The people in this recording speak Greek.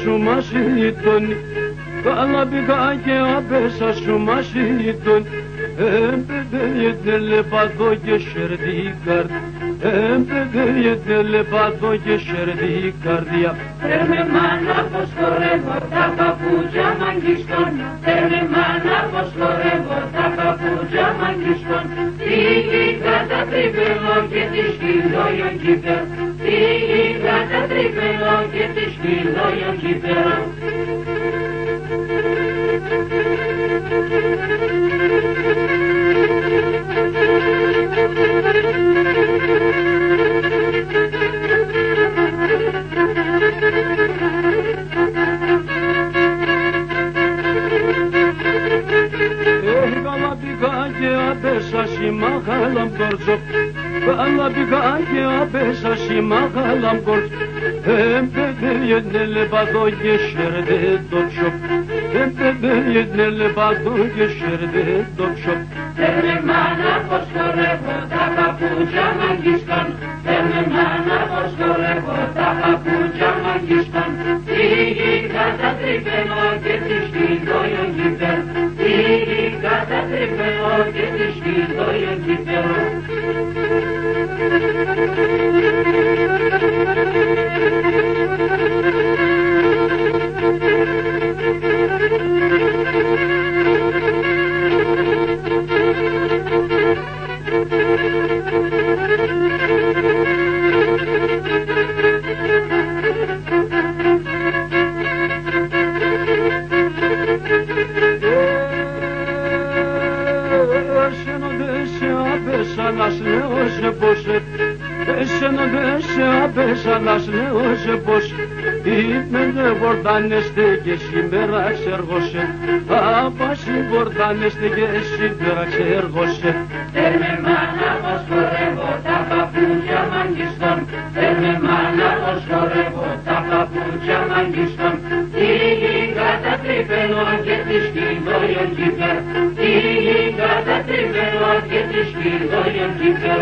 σου μασίτων, καλά πήγα και απέσα σου μασίτων. Εμπεδέγεται παθώ και σερδίκαρ, εμπεδέγεται παθώ και σερδίκαρδια. Φέρμε μάνα πως χορεύω τα παπούτσια μαγκιστών, φέρμε μάνα πως χορεύω τα παπούτσια μαγκιστών. Φύγει κατά τρίπελο και τη σκυλόιον κύπερ, φύγει κατά τρίπελο και τη σκυλόιον κύπερ. Καλά πήγα και απέσα σημάχαλαμ κορτσό, καλά πήγα και απέσα σημάχαλαμ κορτσό. Εμπεδέγεται λεπαδό και σέρδε το τσοπ, εμπεδέγεται λεπαδό και σέρδε το τσοπ. Φέρμε μάνα πως χορεύω τα παπούτσια μαγκιστών, φέρμε μάνα πως χορεύω τα παπούτσια μαγκιστών. Φύγει κατά τρίπελο και τη σκυλόιον κύπερ, φύγει κατά τρίπελο και τη σκυλόιον κύπερ. Εσένα δεν σε απέσα να λέω σε πως είμαι βορτάνεστε και σήμερα ξεργώσε, απάσι βορτάνεστε και σήμερα ξεργώσε. Φέρμε μάνα πως χορεύω τα παπούτσια μαγκιστών, φέρμε μάνα πως χορεύω τα παπούτσια μαγκιστών. Φύγει κατά τρίπελο και τη σκυλόιον κύπερ, φύγει κατά τρίπελο και τη σκυλόιον κύπερ.